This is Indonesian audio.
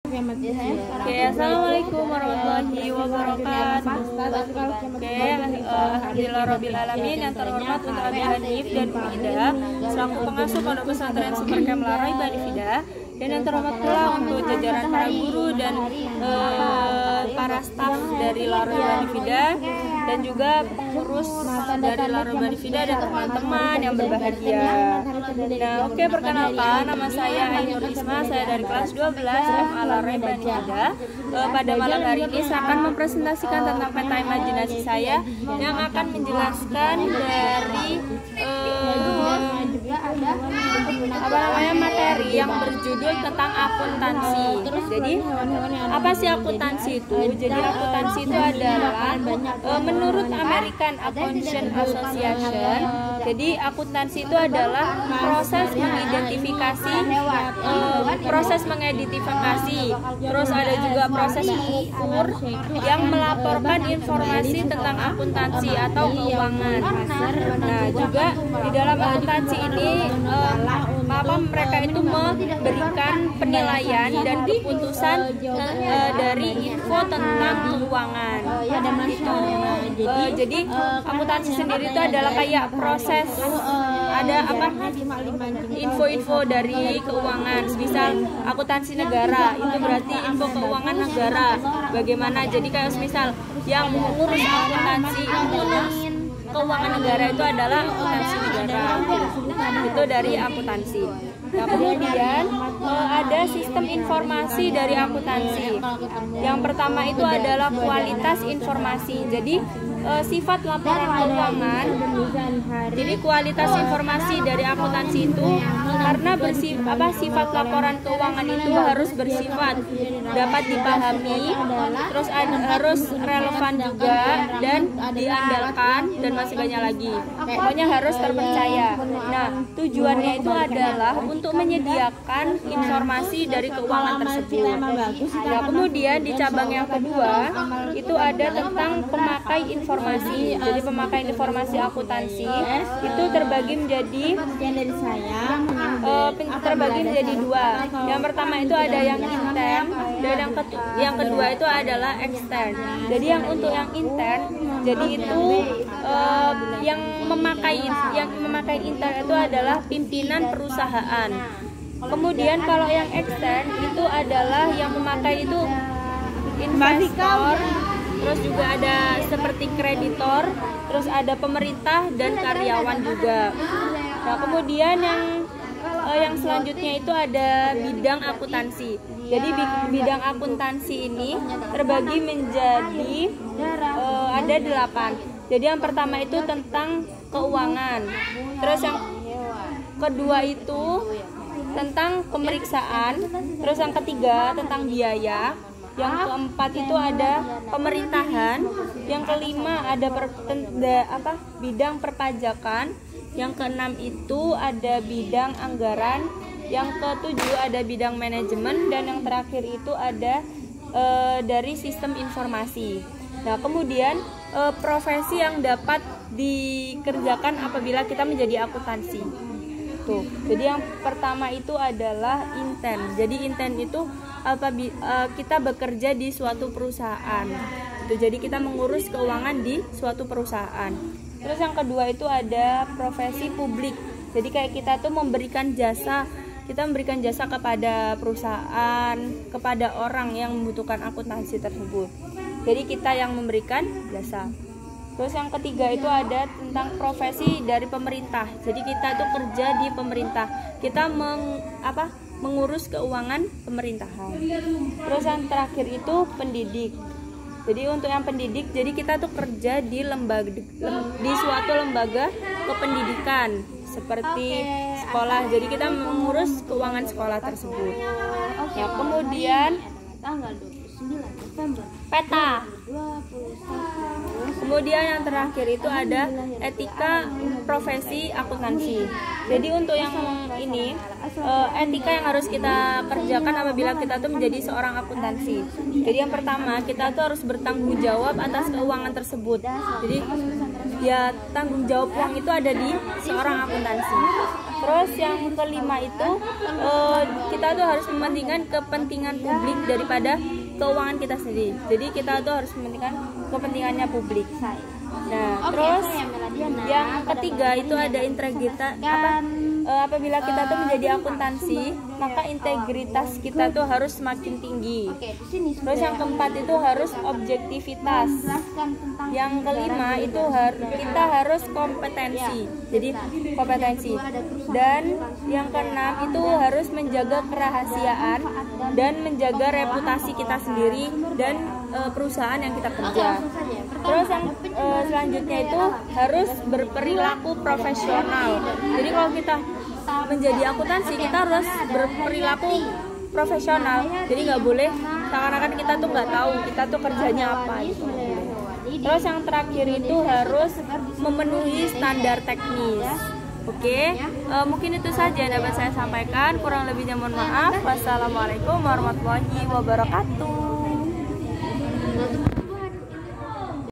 Oke, assalamualaikum warahmatullahi wabarakatuh. Oke, alhamdulillahirabbil alamin. Yang terhormat untuk Abi Hanif dan Ida selaku pengasuh Pondok Pesantren Super Camp Laroy Bani Fida, dan yang terhormat pula untuk jajaran para guru dan para staf dari Laroy Bani Fida, dan juga pengurus dari Laroy Bani Fida dan teman-teman yang berbahagia. Nah, oke, perkenalkan, nama saya Ainur Isma, saya dari kelas 12 SMA Laroy Bani Fida. Pada malam hari ini saya akan mempresentasikan tentang peta imajinasi saya yang akan menjelaskan dari materi yang berjudul tentang akuntansi. Jadi apa sih akuntansi itu? Jadi akuntansi itu adalah menurut American Accounting Association. Jadi akuntansi itu adalah proses mengidentifikasi, terus ada juga proses mengukur yang melaporkan informasi tentang akuntansi atau keuangan. Nah, juga di dalam akuntansi ini mereka itu memberikan penilaian dan keputusan dari info tentang keuangan. Jadi akuntansi sendiri itu adalah kayak proses ada info-info dari keuangan. Misal akuntansi negara itu berarti info keuangan negara bagaimana. Jadi kayak misal yang mengurus akuntansi keuangan negara itu adalah akuntansi negara, itu dari akuntansi. Nah, kemudian ada sistem informasi dari akuntansi. Yang pertama itu adalah kualitas informasi. Jadi sifat laporan keuangan. Jadi kualitas informasi dari akuntansi itu karena sifat laporan keuangan itu harus bersifat dapat dipahami, terus harus relevan juga dan diandalkan, dan masih banyak lagi. Pokoknya harus terpercaya. Nah, tujuannya itu adalah untuk menyediakan informasi dari keuangan tersebut. Nah, kemudian di cabang yang kedua itu ada tentang pemakai informasi. Jadi pemakai informasi akuntansi itu terbagi menjadi dua. Yang pertama itu ada yang intern, dan yang kedua itu adalah ekstern. Jadi yang untuk yang intern, jadi itu yang memakai intern itu adalah pimpinan perusahaan. Kemudian kalau yang ekstern itu adalah yang memakai itu investor, terus juga ada seperti kreditor, terus ada pemerintah dan karyawan juga. Nah, kemudian yang selanjutnya itu ada bidang akuntansi. Jadi bidang akuntansi ini terbagi menjadi ada 8. Jadi yang pertama itu tentang keuangan, terus yang kedua itu tentang pemeriksaan, terus yang ketiga tentang biaya, yang keempat itu ada pemerintahan, yang kelima ada bidang perpajakan, yang keenam itu ada bidang anggaran, yang ketujuh ada bidang manajemen, dan yang terakhir itu ada dari sistem informasi. Nah, kemudian profesi yang dapat dikerjakan apabila kita menjadi akuntansi. Tuh. Jadi yang pertama itu adalah intern. Jadi intern itu kita bekerja di suatu perusahaan. Jadi kita mengurus keuangan di suatu perusahaan. Terus yang kedua itu ada profesi publik. Jadi kayak kita tuh memberikan jasa. Kita memberikan jasa kepada perusahaan, kepada orang yang membutuhkan akuntansi tersebut. Jadi kita yang memberikan jasa. Terus yang ketiga itu ada tentang profesi dari pemerintah. Jadi kita tuh kerja di pemerintah. Kita mengurus keuangan pemerintahan. Terus yang terakhir itu pendidik. Jadi untuk yang pendidik, jadi kita tuh kerja di suatu lembaga kependidikan seperti sekolah. Jadi kita mengurus keuangan sekolah tersebut. Ya, kemudian tanggal 29 November peta. Kemudian yang terakhir itu ada etika profesi akuntansi. Jadi untuk yang ini etika yang harus kita kerjakan apabila kita tuh menjadi seorang akuntansi. Jadi yang pertama, kita tuh harus bertanggung jawab atas keuangan tersebut. Jadi ya tanggung jawab uang itu ada di seorang akuntansi. Terus yang kelima itu kita tuh harus mementingkan kepentingan publik daripada keuangan kita sendiri. Jadi kita tuh harus mementingkan kepentingannya publik. Nah, terus yang ketiga itu ada integritas. Apabila kita tuh menjadi akuntansi, maka integritas kita tuh harus semakin tinggi. Terus yang keempat itu harus objektivitas. Yang kelima itu kita harus kompetensi. Jadi kompetensi. Dan yang keenam itu harus menjaga kerahasiaan dan menjaga reputasi kita sendiri dan perusahaan yang kita kerja. Terus yang selanjutnya itu harus berperilaku profesional. Jadi kalau kita menjadi akuntansi, kita harus berperilaku profesional. Jadi nggak boleh seakan-akan kita tuh nggak tahu kita tuh kerjanya apa gitu. Terus yang terakhir itu harus memenuhi standar teknis. Oke, mungkin itu saja yang dapat saya sampaikan. Kurang lebihnya mohon maaf. Wassalamualaikum warahmatullahi wabarakatuh.